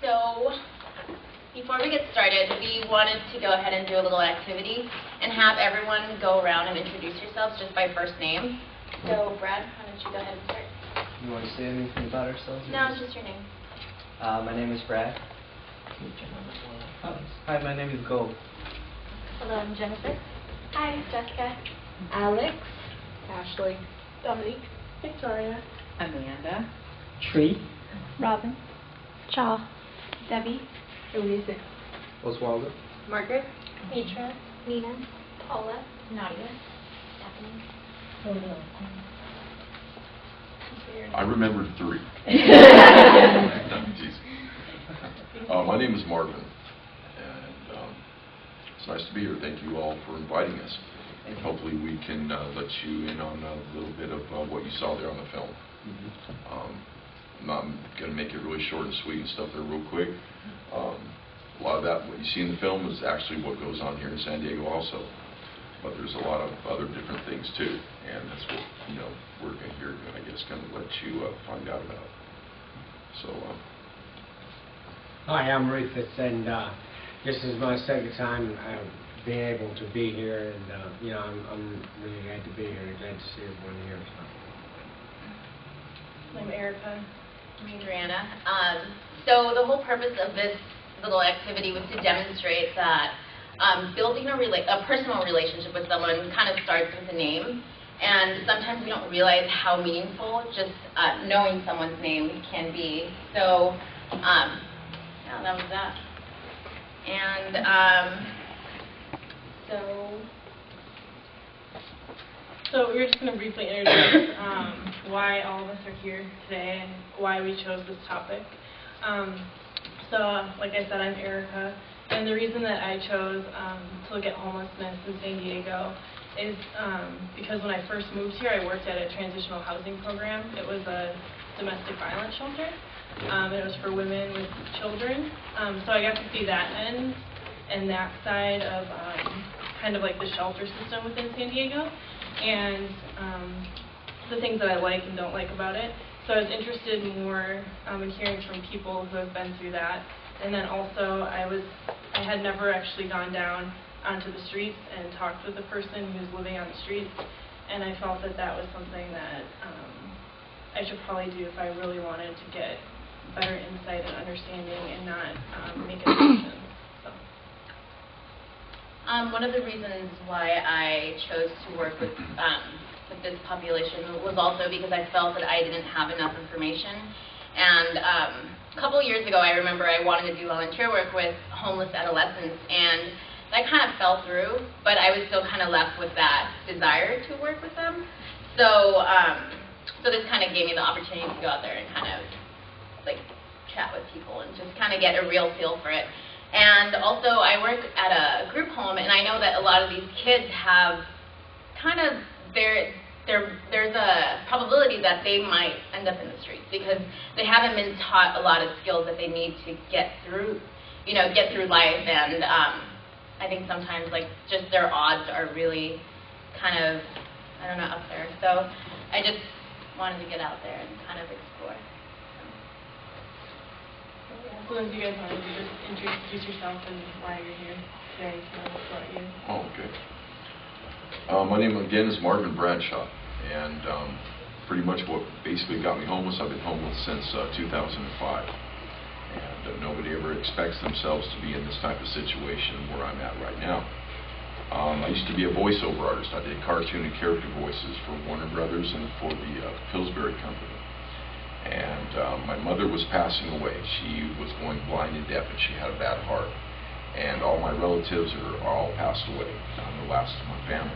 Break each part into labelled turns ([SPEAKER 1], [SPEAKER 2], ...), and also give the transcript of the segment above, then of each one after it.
[SPEAKER 1] So, before we get started, we wanted to go ahead and do a little activity and have everyone go around and introduce yourselves just by first name. So, Brad, why don't you go ahead and start?
[SPEAKER 2] You want to say anything about ourselves?
[SPEAKER 1] No, it's just your name.
[SPEAKER 2] My name is Brad. Hi, my name is Gold.
[SPEAKER 3] Hello, I'm Jennifer. Hi, Jessica. Alex.
[SPEAKER 4] Ashley.
[SPEAKER 3] Dominique.
[SPEAKER 4] Victoria.
[SPEAKER 5] Amanda.
[SPEAKER 6] Tree.
[SPEAKER 3] Robin. Shaw. Debbie.
[SPEAKER 4] Elisa.
[SPEAKER 2] Oswaldo.
[SPEAKER 4] Margaret.
[SPEAKER 3] Mitra. Nina. Paula. Nadia. Stephanie.
[SPEAKER 7] I remembered 3. My name is Marvin, and it's nice to be here. Thank you all for inviting us. And hopefully we can let you in on a little bit of what you saw there on the film. I'm not going to make it really short and sweet and stuff there real quick. A lot of that, what you see in the film, is actually what goes on here in San Diego also. But there's a lot of other different things too, and that's what we're here, I guess, going to let you find out about. So.
[SPEAKER 6] Hi, I'm Rufus, and this is my second time being able to be here, and I'm really glad to be here. Glad to see everyone here.
[SPEAKER 4] I'm Erika.
[SPEAKER 1] I'm Adriana. So the whole purpose of this little activity was to demonstrate that building a personal relationship with someone kind of starts with a name, and sometimes we don't realize how meaningful just knowing someone's name can be. So, yeah, that was that. And
[SPEAKER 4] So we're just going to briefly introduce why all of us are here today and why we chose this topic. Like I said, I'm Erika, and the reason that I chose to look at homelessness in San Diego is because when I first moved here, I worked at a transitional housing program. It was a domestic violence shelter. It was for women with children. So I got to see that end and that side of kind of like the shelter system within San Diego, and the things that I like and don't like about it. So I was interested more in hearing from people who have been through that. And then also I had never actually gone down onto the streets and talked with a person who's living on the streets, and I felt that that was something that I should probably do if I really wanted to get better insight and understanding and not make assumptions.
[SPEAKER 1] one of the reasons why I chose to work with this population was also because I felt that I didn't have enough information. And a couple years ago, I remember I wanted to do volunteer work with homeless adolescents, and that kind of fell through, but I was still kind of left with that desire to work with them. So, so this kind of gave me the opportunity to go out there and kind of like chat with people and just kind of get a real feel for it. And also, I work at a group home, and I know that a lot of these kids have kind of there's a probability that they might end up in the streets because they haven't been taught a lot of skills that they need to get through, get through life. And I think sometimes like just their odds are really kind of, I don't know, up there. So I just wanted to get out there and kind of explore.
[SPEAKER 4] So then do you guys want to just introduce yourself and why you're here today? About you.
[SPEAKER 7] Oh, okay. My name again is Marvin Bradshaw, and pretty much what basically got me homeless. I've been homeless since 2005, and nobody ever expects themselves to be in this type of situation where I'm at right now. I used to be a voiceover artist. I did cartoon and character voices for Warner Brothers and for the Pillsbury Company. And my mother was passing away. She was going blind and deaf, and she had a bad heart. And all my relatives are all passed away. I'm the last of my family.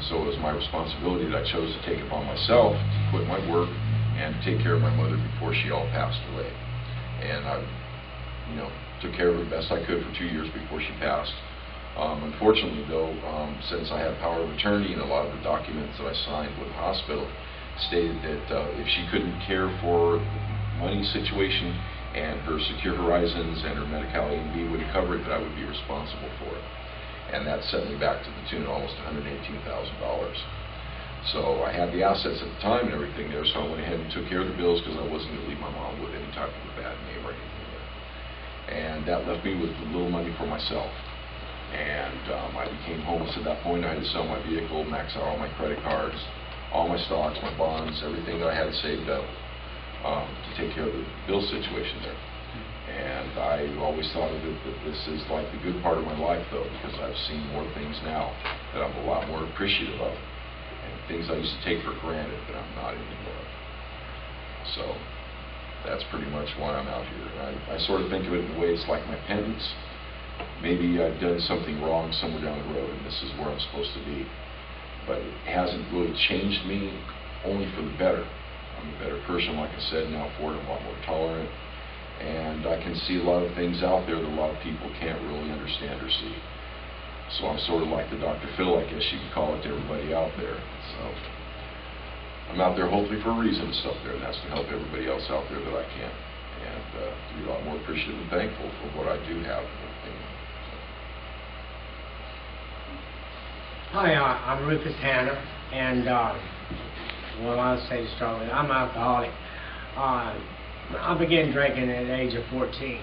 [SPEAKER 7] So it was my responsibility that I chose to take it upon myself to quit my work and take care of my mother before she all passed away. And I, took care of her the best I could for 2 years before she passed. Unfortunately, though, since I had power of attorney and a lot of the documents that I signed with the hospital stated that if she couldn't care for the money situation and her Secure Horizons and her Medi-Cal A&B wouldn't cover it, that I would be responsible for it. And that set me back to the tune of almost $118,000. So I had the assets at the time and everything there, so I went ahead and took care of the bills because I wasn't going to leave my mom with any type of a bad name or anything there. and that left me with little money for myself. And I became homeless at that point. I had to sell my vehicle, max out all my credit cards, all my stocks, my bonds, everything that I had saved up to take care of the bill situation there. And I always thought of it that this is like the good part of my life, though, because I've seen more things now that I'm a lot more appreciative of, and things I used to take for granted that I'm not anymore. So that's pretty much why I'm out here. And I sort of think of it in a way it's like my penance. Maybe I've done something wrong somewhere down the road, and this is where I'm supposed to be. But it hasn't really changed me, only for the better. I'm a better person, like I said, now for it. I'm a lot more tolerant. And I can see a lot of things out there that a lot of people can't really understand or see. So I'm sort of like the Dr. Phil, I guess you could call it, to everybody out there. So I'm out there hopefully for a reason and stuff there, and that's to help everybody else out there that I can. And to be a lot more appreciative and thankful for what I do have and everything.
[SPEAKER 6] Hi, I'm Rufus Hanna, and well, I'll say strongly, I'm alcoholic. I began drinking at the age of 14,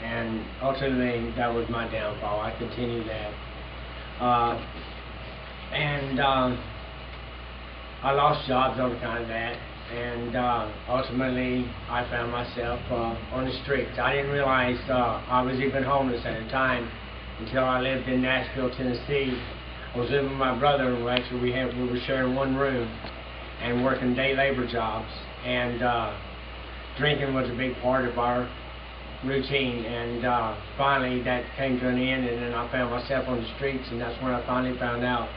[SPEAKER 6] and ultimately that was my downfall. I continued that. I lost jobs on account of that, and ultimately I found myself on the streets. I didn't realize I was even homeless at the time until I lived in Nashville, Tennessee. I was living with my brother, and actually we were sharing one room and working day labor jobs, and drinking was a big part of our routine, and finally that came to an end, and then I found myself on the streets, and that's when I finally found out,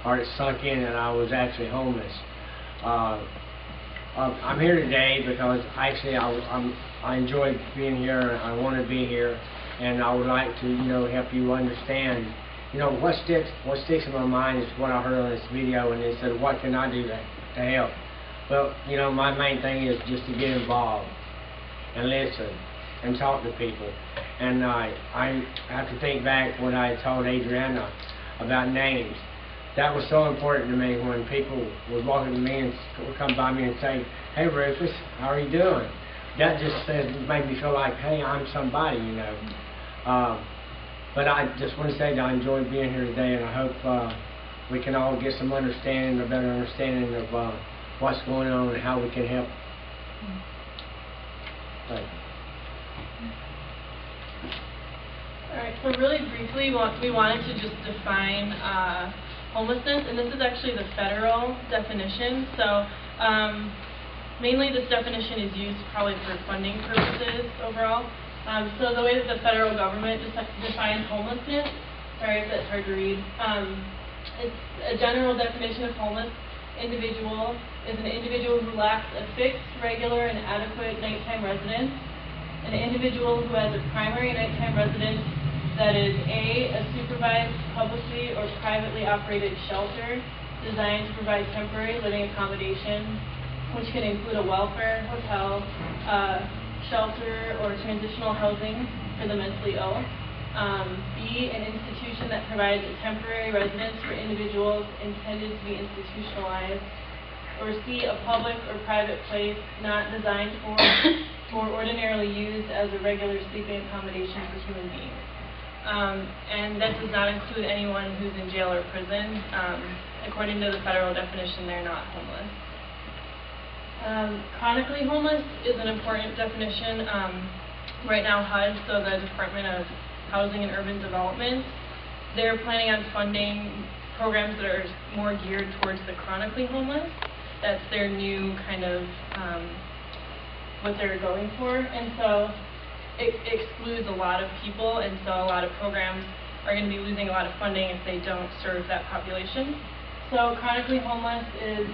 [SPEAKER 6] or it sunk in, that I was actually homeless. I'm here today because actually I enjoy being here, and I want to be here, and I would like to help you understand what sticks in my mind is what I heard on this video, and they said, what can I do to help? Well, my main thing is just to get involved and listen and talk to people. And I have to think back when I told Adriana about names. That was so important to me when people would walk up to me and would come by me and say, hey Rufus, how are you doing? That just made me feel like, hey, I'm somebody, But I just want to say that I enjoyed being here today, and I hope we can all get some understanding, a better understanding of what's going on and how we can help. Thank you.
[SPEAKER 4] All right, so really briefly, we wanted to just define homelessness, and this is actually the federal definition. So mainly this definition is used probably for funding purposes overall. So the way that the federal government defines homelessness, sorry if that's hard to read, it's a general definition of homeless individual is an individual who lacks a fixed, regular, and adequate nighttime residence. An individual who has a primary nighttime residence that is a supervised, publicly or privately operated shelter designed to provide temporary living accommodation, which can include a welfare, hotel, shelter, or transitional housing for the mentally ill. B, an institution that provides a temporary residence for individuals intended to be institutionalized. Or C, a public or private place not designed for or ordinarily used as a regular sleeping accommodation for human beings. And that does not include anyone who's in jail or prison. According to the federal definition, they're not homeless. Chronically homeless is an important definition. Right now, HUD, so the Department of Housing and Urban Development, they're planning on funding programs that are more geared towards the chronically homeless. That's their new kind of what they're going for, and so it excludes a lot of people, and so a lot of programs are going to be losing a lot of funding if they don't serve that population. So chronically homeless is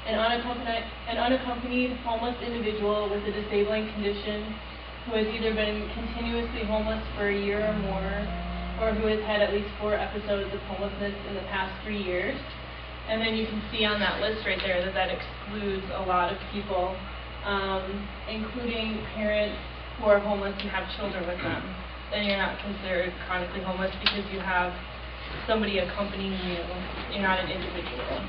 [SPEAKER 4] an unaccompanied homeless individual with a disabling condition who has either been continuously homeless for a year or more, or who has had at least 4 episodes of homelessness in the past 3 years. And then you can see on that list right there that excludes a lot of people, including parents who are homeless and have children with them. Then you're not considered chronically homeless because you have somebody accompanying you. You're not an individual.